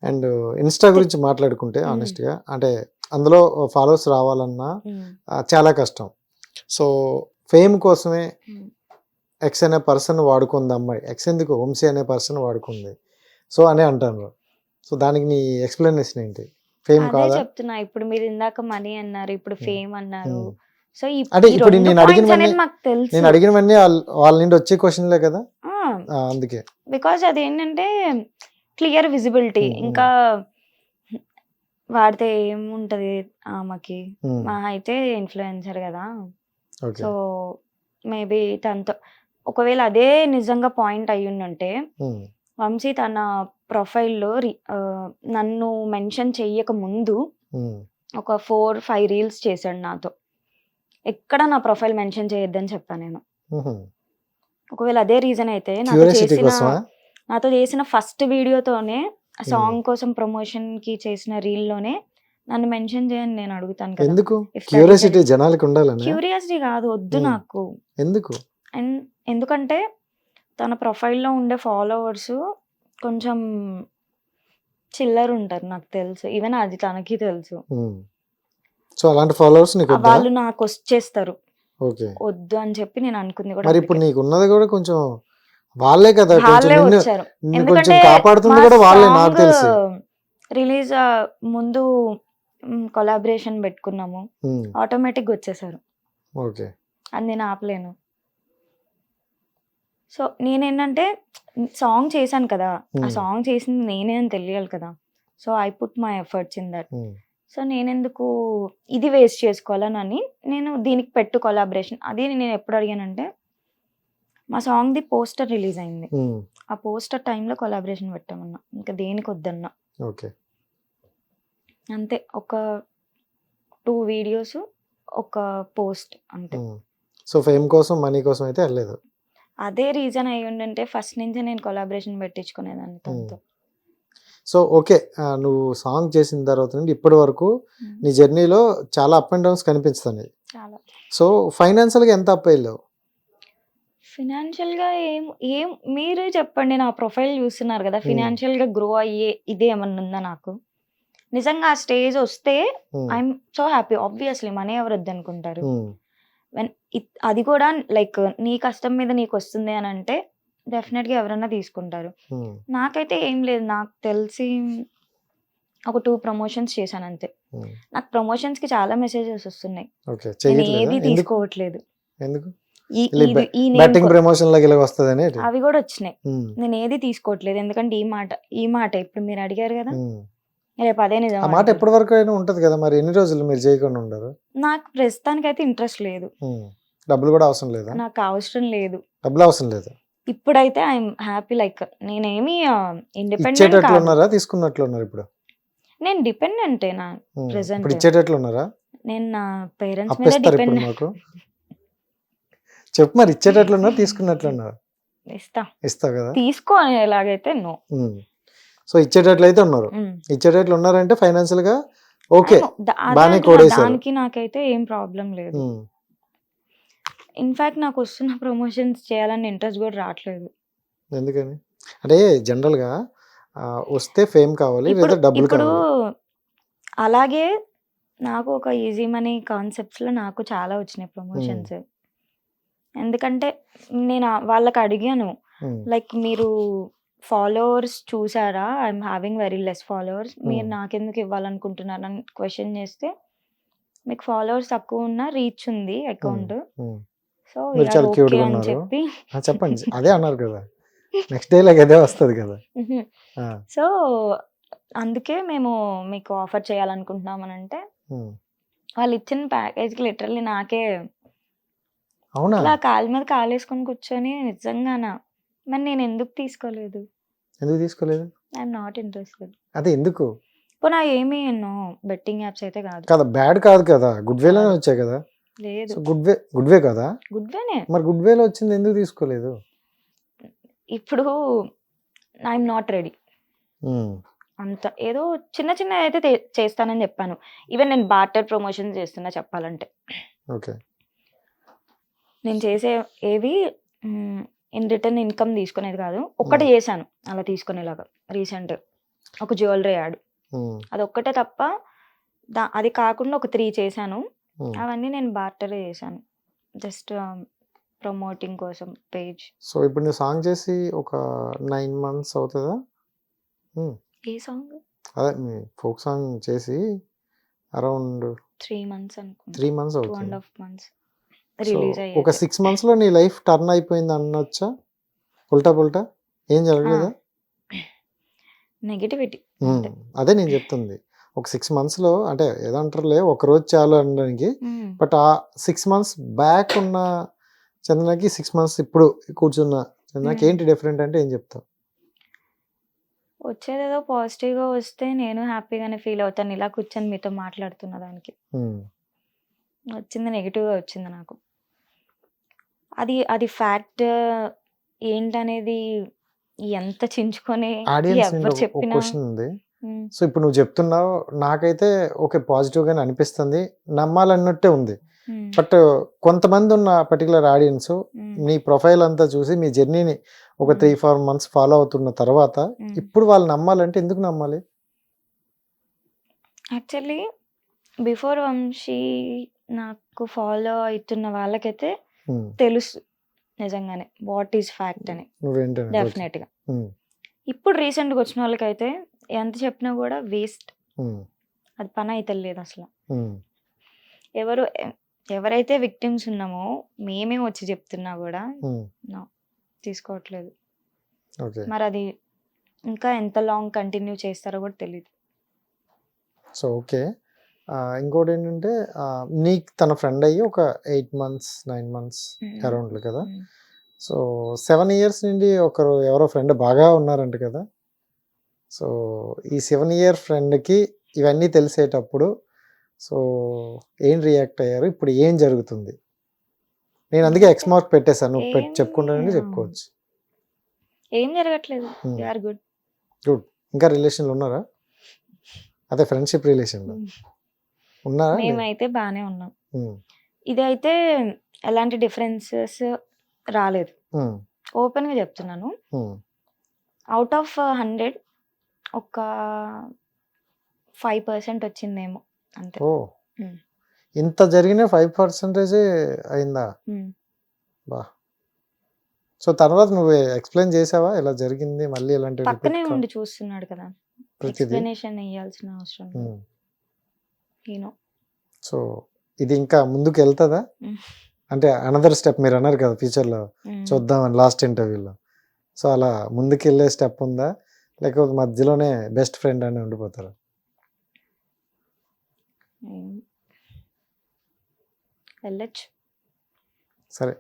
And Insta గురించి మాట్లాడుకుంటే ఆనెస్ట్గా అంటే అందులో ఫాలోవర్స్ రావాలన్నా చాలా కష్టం. సో ఫేమ్ కోసమే ఎక్స్ అనే పర్సన్ వాడుకుంది అమ్మాయి, ఎక్స్ ఎందుకు వంశీ అనే పర్సన్ వాడుకుంది సో అని అంటారు. సో దానికి నీ ఎక్స్ప్లెనేషన్ ఏంటి? ఫేమ్ అదే కాదా? చెప్తున్నా, ఇప్పుడు మీరు ఇందాక మనీ అన్నారు, ఇప్పుడు ఫేమ్ అన్నారు. సో అంటే ఇప్పుడు రెండు నేను పాయింట్స్ అడిగినవన్నీ అనేది మాకు తెలుసు. నేను అడిగినవన్నీ వాళ్ళ నుండి వచ్చే క్వశ్చన్లే కదా, అందుకే. బికాజ్ అదేంటంటే క్లియర్ విజిబిలిటీ. ఇంకా వాడితే ఏముంటది ఆమెకి, మా అయితే ఇన్ఫ్లుయెన్సర్ కదా. సో మేబీ తనతో ఒకవేళ అదే నిజంగా పాయింట్ అయ్యుంటే వంశీ తన ప్రొఫైల్లో నన్ను మెన్షన్ చెయ్యక ముందు ఒక 4-5 రీల్స్ చేశాడు నాతో. ఎక్కడ నా ప్రొఫైల్ మెన్షన్ చేయొద్దని చెప్పాను నేను. ఒకవేళ అదే రీజన్ అయితే నాతో చేసిన ఫస్ట్ వీడియోతోనే సాంగ్ కోసం ప్రమోషన్ కి చేసిన రీల్ లోనే నన్ను మెన్షన్ చేయని నేను అడుగుతాను కదా. ఎందుకు? క్యూరియాసిటీ జనాలకు ఉండాలని. క్యూరియాసిటీ కాదు, వద్దు నాకు. ఎందుకు? అండ్ ఎందుకంటే తన ప్రొఫైల్లో ఉండే ఫాలోవర్స్ కొంచెం చిల్లర ఉంటారు, నాకు తెలుసు. ఈవెన్ అది తనకి తెలుసు. సో అలాంటి ఫాలోవర్స్ వాళ్ళు నాకు వచ్చేస్తారు. ఓకే, వద్దు అని చెప్పి నేను అనుకుంది కూడా. మరి ఇప్పుడు నీకు ఉన్నది కూడా కొంచెం వాళ్ళే కదా, వాళ్ళే వచ్చారు. ఎందుకంటే కాపాడుతుంది కూడా వాళ్ళే, నాకు తెలిసి. రిలీజ్ ముందు కొలాబరేషన్ పెట్టుకున్నాము, ఆటోమేటిక్ వచ్చేసారు. ఓకే, అది నేను ఆపలేను. సో నేనేంటంటే సాంగ్ చేశాను కదా, ఆ సాంగ్ చేసింది నేనే అని తెలియాలి కదా. So I put my efforts in that. So నేనెందుకు ఇది వేస్ట్ చేసుకోవాలని నేను దీనికి పెట్టు కొలాబరేషన్. అది నేను ఎప్పుడు అడిగానంటే మా సాంగ్ది పోస్టర్ రిలీజ్ అయింది, ఆ పోస్టర్ టైంలో కొలాబరేషన్ పెట్టామన్నా, ఇంకా దేనికి వద్దన్నా. ఓకే, అంతే. ఒక 2 వీడియోస్, ఒక పోస్ట్ అంతే. సో ఫేమ్ కోసం మనీ కోసం అయితే వెళ్ళలేదు. అదే రీజన్ అయ్యి ఉండంటే ఫస్ట్ నుంచి నేను కొలాబరేషన్ పెట్టించుకునేదాన్ని తనతో. సో ఓకే, నువ్వు సాంగ్ చేసిన తర్వాత నుండి ఇప్పటి వరకు నీ జర్నీలో చాలా అప్ అండ్ డౌన్స్ కనిపిస్తున్నాయి. చాలా. సో ఫైనాన్షియల్గా ఎంత అప్ అయ్యావు? ఫినాన్షియల్గా ఏం మీరే చెప్పండి. నా ప్రొఫైల్ చూస్తున్నారు కదా, ఫినాన్షియల్గా గ్రో అయ్యే ఇదే ఏమన్నా ఉందా నాకు? నిజంగా ఆ స్టేజ్ వస్తే I'm so happy. Obviously money ఎవరు వద్దనుకుంటారు. అది కూడా లైక్ నీ కష్టం మీద నీకు వస్తుంది అని అంటే డెఫినెట్గా ఎవరన్నా తీసుకుంటారు. నాకైతే ఏం లేదు, నాకు తెలిసి ఒక 2 ప్రమోషన్స్ చేశాను అంతే. నాకు ప్రమోషన్స్ కి చాలా మెసేజెస్ వస్తున్నాయి, నేను ఏది తీసుకోవట్లేదు. అవి కూడా వచ్చినాయి, నేను ఏది తీసుకోవట్లేదు. ఎందుకంటే ఈ మాట ఇప్పుడు మీరు అడిగారు కదా, రేపు అదే నిజం. ఆ మాట ఎప్పటి వరకు అయినా ఉంటది కదా, మరి ఎన్ని రోజులు మీరు చేయకుండా ఉండరు? నాకు ప్రస్తుతానికి అయితే ఇంట్రెస్ట్ లేదు. డబ్బులు కూడా అవసరం లేదు, నాకు అవసరం లేదు, డబ్బులు అవసరం లేదు. ఇప్పుడైతే ఐఎమ్ హ్యాపీ. లైక్ నేనేమి ఇండిపెండెంట్ ఉన్నారా, తీసుకున్నట్లున్నారు? ఇప్పుడు నేను డిపెండెంటే నా ప్రెజెంట్. ఇప్పుడు ఇచ్చేటట్లు ఉన్నారా? నేను నా పేరెంట్స్ మీద డిపెండెంట్. మాకు చెప్పు మరి, ఇచ్చేటట్లు ఉన్నారు, తీసుకున్నట్లున్నారు? ఇస్తా కదా, తీసుకో ఎలాగైతే నో. సో ఇచ్చేటట్లు అయితే ఉన్నారు. ఇచ్చేటట్లు ఉన్నారంటే ఫైనాన్షియల్ గా ఓకే, బానే కోడేశారు. దానికి నాకైతే ఏం ప్రాబ్లం లేదు. ఇన్ఫాక్ట్ నాకు వస్తున్న ప్రమోషన్స్ చేయాలని ఇంట్రెస్ట్ కూడా రావట్లేదు. ఎందుకని అంటే జనరల్ గా వస్తే ఫేమ్ కావాలి లేదా డబ్బులు కావాలి. ఇప్పుడు అలాగే నాకు ఒక ఈజీ మనీ కాన్సెప్ట్స్ లో నాకు చాలా వచ్చినాయి ప్రమోషన్స్. ఎందుకంటే నేను వాళ్ళకి అడిగాను, లైక్ మీరు ఫాలోవర్స్ చూసారా, I'm having very less followers, మీరు నాకెందుకు ఇవ్వాలనుకుంటున్నారు అని క్వశ్చన్ చేస్తే, మీకు ఫాలోవర్స్ తక్కువ ఉన్న రీచ్ ఉంది అకౌంట్, సో ఓకే అని చెప్పి చెప్పండి. అదే అన్నారు కదా, నెక్స్ట్ డే లాగా అదే వస్తుంది కదా. సో అందుకే మేము మీకు ఆఫర్ చేయాలనుకుంటున్నాం అని అంటే, వాళ్ళు ఇచ్చిన ప్యాకేజ్కి లిటరల్లీ నాకే అలా కాలు మీద కాలేసుకొని కూర్చొని నిజంగానా మరి నేను ఎందుకు తీసుకోలేదు? I'm not interested. అదే ఎందుకు? పోనా ఏమి బెట్టింగ్ యాప్స్ అయితే కాదు కదా, బ్యాడ్ కాదు కదా, గుడ్ వేలో వచ్చాయి కదా. లేదు, గుడ్ వే కదా, గుడ్ వేనే. మరి గుడ్ వేలో వచ్చింది ఎందుకు తీసుకోలేదు? ఇప్పుడు ఐఎమ్ నాట్ రెడీ. అంత ఏదో చిన్న చిన్న అయితే చేస్తానని చెప్పాను. ఈవెన్ నేను బార్టర్ ప్రమోషన్ చేస్తున్నా చెప్పాలంటే. ఓకే, నేను చేసే ఏవి ఇన్ రిటర్న్ ఇన్కమ్ తీసుకునేది కాదు. ఒక్కటి చేశాను అలా తీసుకునేలాగా రీసెంట్. ఒక జ్యువెలరీ యాడ్. అదొక్కటే తప్ప అది కాకుండా ఒక 3 చేశాను. అవన్నీ నేను బార్టరే చేశాను. జస్ట్ ప్రమోటింగ్ కోసం పేజ్. సో ఇప్పుడు నువ్వు సాంగ్ చేసి ఒక 9 months అవుతుందా? ఏ సాంగ్? అదే మీ ఫోక్ సాంగ్ చేసి అరౌండ్ 3 months అనుకుంటా. 3 months 2 అవుతుంది. and half months so release ఒక అయ్యేది. 6 months లో నీ లైఫ్ టర్న్ అయిపోయింది అనొచ్చా? పుల్టా ఏం జరగలేదా? నెగటివిటీ. అదే నేను చెప్తుంది. ఒక 6 months లో అంటే ఏదో అంటారులే ఒక రోజు చాలు అనడానికి, బట్ ఆ 6 months బ్యాక్ ఉన్న చందనకి 6 months ఇప్పుడు కూర్చున్న చందనకి ఏంటి డిఫరెంట్ అంటే ఏం చెప్తావు? వచ్చేదేదో పాజిటివ్‌గా వస్తే నేను హ్యాపీగానే ఫీల్ అవుతాను. ఇలా కూర్చొని మీతో మాట్లాడుతున్న దానికి. వచ్చింది నెగెటివ్‌గా వచ్చింది నాకు. అది ఫ్యాక్ట్ ఏంటనేది ఎంత చించుకొని ఆడియన్స్ ఎవరు ఒక చెప్పినా క్వశ్చన్ ఉంది. సో ఇప్పుడు నువ్వు చెప్తున్నావు, నాకైతే ఓకే పాజిటివ్ గానే అనిపిస్తుంది, నమ్మాలన్నట్టే ఉంది. బట్ కొంతమంది ఉన్న పర్టికులర్ ఆడియన్స్ నీ ప్రొఫైల్ అంతా చూసి మీ జర్నీని ఒక 3-4 months ఫాలో అవుతున్న తర్వాత ఇప్పుడు వాళ్ళు నమ్మాలంటే ఎందుకు నమ్మాలి? యాక్చువల్లీ బిఫోర్ వంశీ నాకు ఫాలో అవుతున్న వాళ్ళకైతే తెలుసు నిజంగానే వాట్ ఈస్ ఫ్యాక్ట్ అని, డెఫినెట్గా. ఇప్పుడు రీసెంట్గా వచ్చిన వాళ్ళకైతే ఎంత చెప్పినా కూడా వేస్ట్, అది పని అయితే లేదు అసలు. ఎవరైతే విక్టిమ్స్ ఉన్నామో మేమే వచ్చి చెప్తున్నా కూడా తీసుకోవట్లేదు. మరి అది ఇంకా ఎంత లాంగ్ కంటిన్యూ చేస్తారో కూడా తెలియదు. సో ఓకే, ఇంకోటి ఏంటంటే నీకు తన ఫ్రెండ్ అయ్యి ఒక 8 months 9 months అరౌండ్ కదా. సో 7 years నుండి ఎవరో ఫ్రెండ్ బాగా ఉన్నారంట కదా. సో ఈ 7 year ఫ్రెండ్కి ఇవన్నీ తెలిసేటప్పుడు సో ఏం రియాక్ట్ అయ్యారు, ఇప్పుడు ఏం జరుగుతుంది? నేను అందుకే ఎక్స్ మార్క్ పెట్టేశాను, చెప్పుకుంటానంటే చెప్పుకోవచ్చు. ఏం జరగట్లేదు. You are good. ఇంకా రిలేషన్లు ఉన్నారా? అదే ఫ్రెండ్షిప్ రిలేషన్లో ఉన్నారా? మేమైతే బాగానే ఉన్నాం. ఇదైతే ఎలాంటి డిఫరెన్సెస్ రాలేదు. ఓపెన్గా చెప్తున్నాను. అవుట్ ఆఫ్ 100 ఒక 5% వచ్చిందేమో అంతే. ఇంత జరిగిన 5% అయిందా? బా. సో తర్వాత నువ్వు ఎక్స్ప్లెయిన్ చేసావా ఇలా జరిగింది, మళ్ళీ ఇలాంటి పక్కనే ఉండి చూస్తున్నాడు కదా, ఎక్స్ప్లెనేషన్ ఇవ్వాల్సిన అవసరం లేదు. సో ఇది ఇంకా ముందుకు వెళ్తుందా అంటే అనదర్ స్టెప్ మీరు అన్నారు కదా ఫ్యూచర్లో చూద్దామని లాస్ట్ ఇంటర్వ్యూలో, సో అలా ముందుకు వెళ్ళే స్టెప్ ఉందా లేకపోతే మధ్యలోనే బెస్ట్ ఫ్రెండ్ అని ఉండిపోతారా? వెళ్ళొచ్చు. సరే.